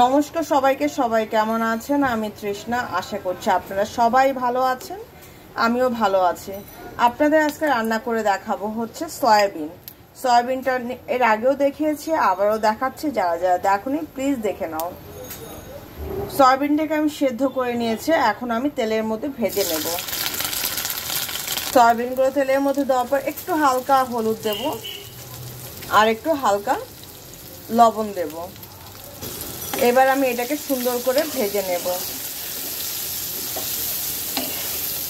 নমস্কার সবাইকে। সবাই কেমন আছেন? আমি তৃষ্ণা। আশা করছি আপনারা সবাই ভালো আছেন, আমিও ভালো আছি। আপনাদের আজকে রান্না করে দেখাবো হচ্ছে সয়াবিনটা এর আগেও দেখিয়েছি, আবারও দেখাচ্ছি। যারা যারা দেখোনি প্লিজ দেখে নাও। সয়াবিনটাকে আমি সেদ্ধ করে নিয়েছি, এখন আমি তেলের মধ্যে ভেজে নেব। সয়াবিনগুলো তেলের মধ্যে দেওয়ার পর একটু হালকা হলুদ দেব আর একটু হালকা লবণ দেব। এবার আমি এটাকে সুন্দর করে ভেজে নেব।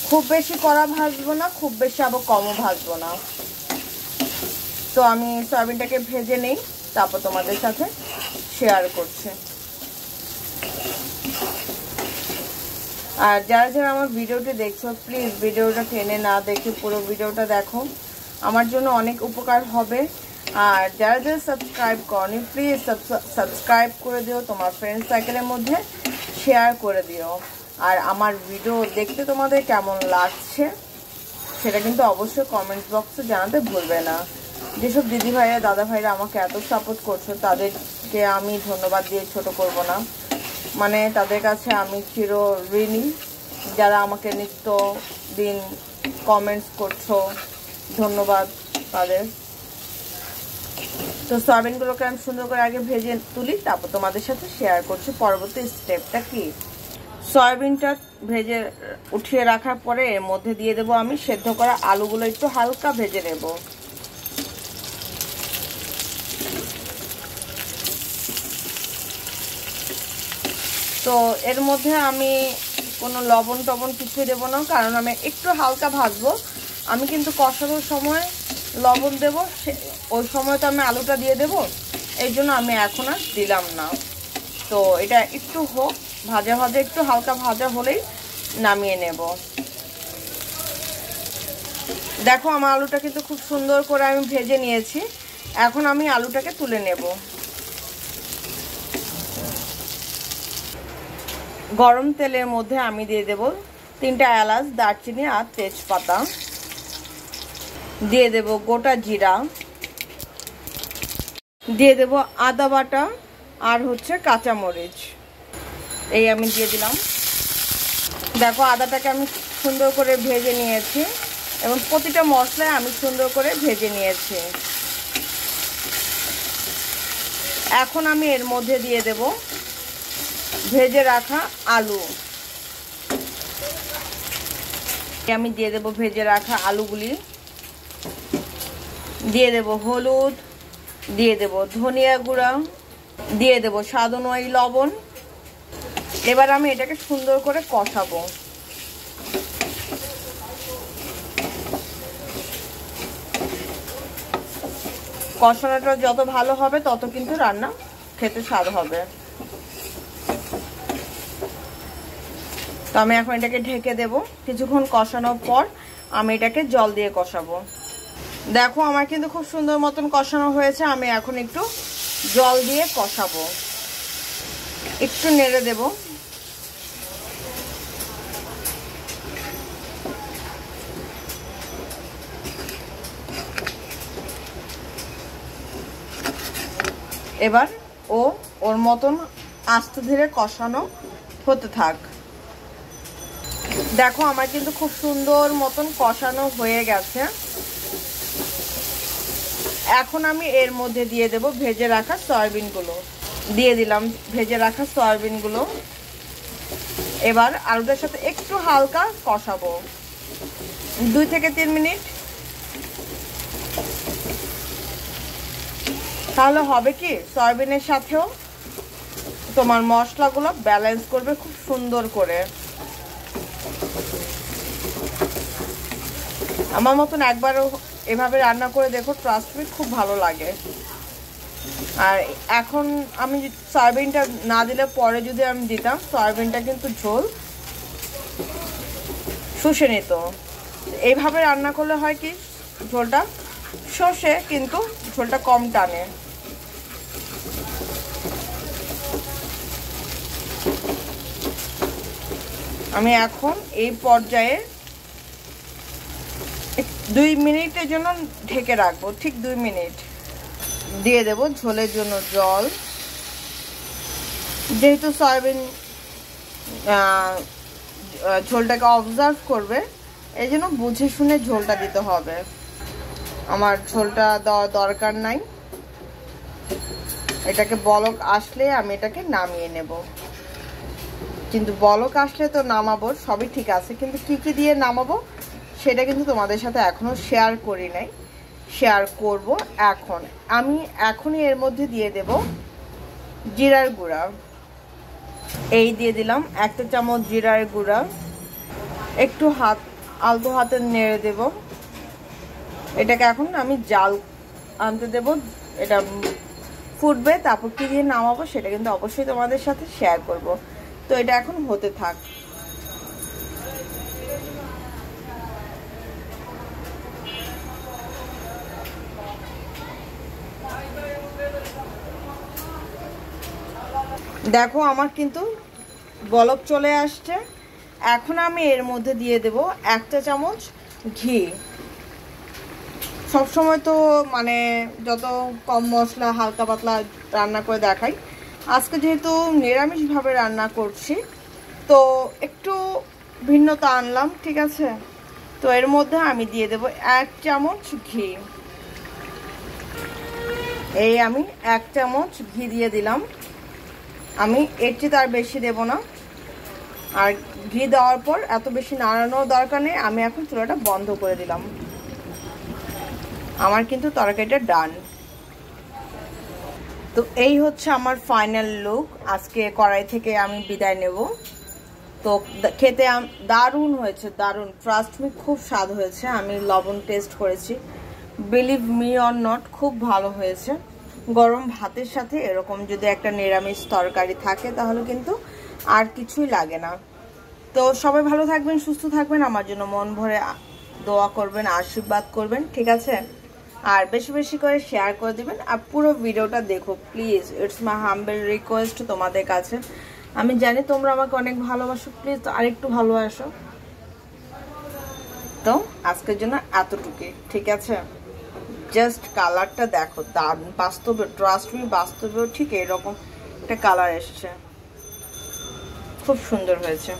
খুব বেশি কড়া ভাজবো না, খুব বেশি আবার কমও ভাজবো না। তো আমি সয়াবিনটাকে ভেজে নেই, তারপর তোমাদের সাথে শেয়ার করছি। আর যারা যারা আমার ভিডিওটি দেখছো প্লিজ ভিডিওটা টেনে না দেখে পুরো ভিডিওটা দেখো, আমার জন্য অনেক উপকার হবে। আর যারা যারা সাবস্ক্রাইব করনি প্লিজ সাবস্ক্রাইব করে দিও, তোমার ফ্রেন্ড সার্কেলের মধ্যে শেয়ার করে দিও। আর আমার ভিডিও দেখতে তোমাদের কেমন লাগছে সেটা কিন্তু অবশ্যই কমেন্ট বক্সে জানাতে ভুলবে না। যেসব দিদি ভাইরা দাদা ভাইরা আমাকে এত সাপোর্ট করছো তাদেরকে আমি ধন্যবাদ দিয়ে ছোট করব না, মানে তাদের কাছে আমি চির ঋণী। যারা আমাকে নিত্য দিন কমেন্টস করছো, ধন্যবাদ তাদের। তো সয়াবিনগুলোকে আমি সুন্দর করে আগে ভেজে তুলি, তারপর তোমাদের সাথে শেয়ার করছি পরবর্তী স্টেপটা কি। সয়াবিনটা ভেজে উঠিয়ে রাখার পরে এর মধ্যে দিয়ে দেবো আমি সেদ্ধ করা আলুগুলো, একটু হালকা ভেজে নেব। তো এর মধ্যে আমি কোনো লবণ টবণ কিছুই দেবো না, কারণ আমি একটু হালকা ভাজবো। আমি কিন্তু কষানোর সময় লবণ দেবো, ওই সময় তো আমি আলুটা দিয়ে দেবো, এই জন্য আমি এখন আর দিলাম না। তো এটা একটু হোক ভাজা ভাজা, একটু হালকা ভাজা হলেই নামিয়ে নেব। দেখো আমার আলুটা কিন্তু খুব সুন্দর করে আমি ভেজে নিয়েছি। এখন আমি আলুটাকে তুলে নেব। গরম তেলের মধ্যে আমি দিয়ে দেব 3টা এলাচ, দারচিনি আর তেজপাতা। দিয়ে দেব গোটা জিরা, দিয়ে দেব আদা বাটা আর হচ্ছে কাঁচামরিচ। এই আমি দিয়ে দিলাম। দেখো আদাটাকে আমি সুন্দর করে ভেজে নিয়েছি এবং প্রতিটা মশলায় আমি সুন্দর করে ভেজে নিয়েছি। এখন আমি এর মধ্যে দিয়ে দেব ভেজে রাখা আলু। আমি দিয়ে দেব ভেজে রাখা আলুগুলি, দিয়ে দেব হলুদ, দিয়ে দেব ধনিয়া গুঁড়া, দিয়ে দেব স্বাদ অনুযায়ী লবণ। এবার আমি এটাকে সুন্দর করে কষাবো। কষানোটা যত ভালো হবে তত কিন্তু রান্না খেতে স্বাদ হবে। তো আমি এখন এটাকে ঢেকে দেব। কিছুক্ষণ কষানোর পর আমি এটাকে জল দিয়ে কষাবো। দেখো আমার কিন্তু খুব সুন্দর মতন কষানো হয়েছে। আমি এখন একটু জল দিয়ে কষাবো, একটু নেড়ে দেব। এবার ওর মতন আস্তে ধীরে কষানো হতে থাক। দেখো আমার কিন্তু খুব সুন্দর মতন কষানো হয়ে গেছে। এখন আমি এর মধ্যে দিয়ে দেব ভেজে রাখা সয়াবিনগুলো। দিয়ে দিলাম ভেজে রাখা সয়াবিনগুলো। এবার আলুটার সাথে একটু হালকা কষাবো 2 থেকে 3 মিনিট। তাহলে হবে কি সয়াবিনের সাথেও তোমার মশলাগুলো ব্যালেন্স করবে খুব সুন্দর করে। আমার মতন একবারও এভাবে রান্না করে দেখো, ট্রাস্ট মি খুব ভালো লাগে। আর এখন আমি সয়াবিনটা না দিলে পরে যদি আমি দিতাম, সয়াবিনটা কিন্তু ঝোল শুষে নিত। এইভাবে রান্না করলে হয় কি ঝোলটা শসে কিন্তু ঝোলটা কম টানে। আমি এখন এই পর্যায়ে 2 মিনিটের জন্য ঢেকে রাখবো, ঠিক 2 মিনিট। দিয়ে দেব ঝোলের জন্য জল। যেহেতু সয়াবিন ঝোলটাকে অবজার্ভ করবে, এই জন্য বুঝে শুনে ঝোলটা দিতে হবে। আমার ঝোলটা দেওয়া দরকার নাই। এটাকে বলক আসলে আমি এটাকে নামিয়ে নেব। কিন্তু বলক আসলে তো নামাবো, সবই ঠিক আছে, কিন্তু কি কি দিয়ে নামাবো সেটা কিন্তু তোমাদের সাথে এখনো শেয়ার করি নাই, শেয়ার করব এখন। আমি এখনই এর মধ্যে দিয়ে দেব জিরার গুঁড়া। এই দিয়ে দিলাম 1 চামচ জিরার গুঁড়া। একটু আলতো হাতে নেড়ে দেব। এটাকে এখন আমি জাল আনতে দেব, এটা ফুটবে, তারপর কি দিয়ে নামাবো সেটা কিন্তু অবশ্যই তোমাদের সাথে শেয়ার করব। তো এটা এখন হতে থাক। দেখো আমার কিন্তু বলক চলে আসছে। এখন আমি এর মধ্যে দিয়ে দেব 1 চামচ ঘি। সবসময় তো মানে যত কম মশলা হালকা পাতলা রান্না করে দেখাই, আজকে যেহেতু নিরামিষভাবে রান্না করছি তো একটু ভিন্নতা আনলাম, ঠিক আছে। তো এর মধ্যে আমি দিয়ে দেব 1 চামচ ঘি। এই আমি 1 চামচ ঘি দিয়ে দিলাম। আমি এর চেয়ে তার বেশি দেব না। আর ঘি দেওয়ার পর এত বেশি নাড়ানোর দরকার নেই। আমি এখন চুলাটা বন্ধ করে দিলাম। আমার কিন্তু তরকারিটা ডান। তো এই হচ্ছে আমার ফাইনাল লুক। আজকে কড়াই থেকে আমি বিদায় নেব। তো খেতে দারুণ হয়েছে, দারুণ, ট্রাস্ট মি, খুব স্বাদ হয়েছে। আমি লবণ টেস্ট করেছি, বিলিভ মি অর নট, খুব ভালো হয়েছে। গরম ভাতের সাথে এরকম যদি একটা নিরামিষ তরকারি থাকে তাহলে কিন্তু আর কিছুই লাগে না। তো সবাই ভালো থাকবেন, সুস্থ থাকবেন, আমার জন্য মন ভরে দোয়া করবেন, আশীর্বাদ করবেন, ঠিক আছে। আর বেশি বেশি করে শেয়ার করে দিবেন। আর পুরো ভিডিওটা দেখো please, it's my humble request তোমাদের কাছে। আমি জানি তোমরা আমাকে অনেক ভালোবাসো, প্লিজ আরেকটু ভালোবাসো। তো আজকের জন্য এতটুকুই, ঠিক আছে। জাস্ট কালারটা দেখো, দারুণ, বাস্তবে ট্রাস্ট মি, বাস্তবেও ঠিক এরকম একটা কালার এসছে, খুব সুন্দর হয়েছে।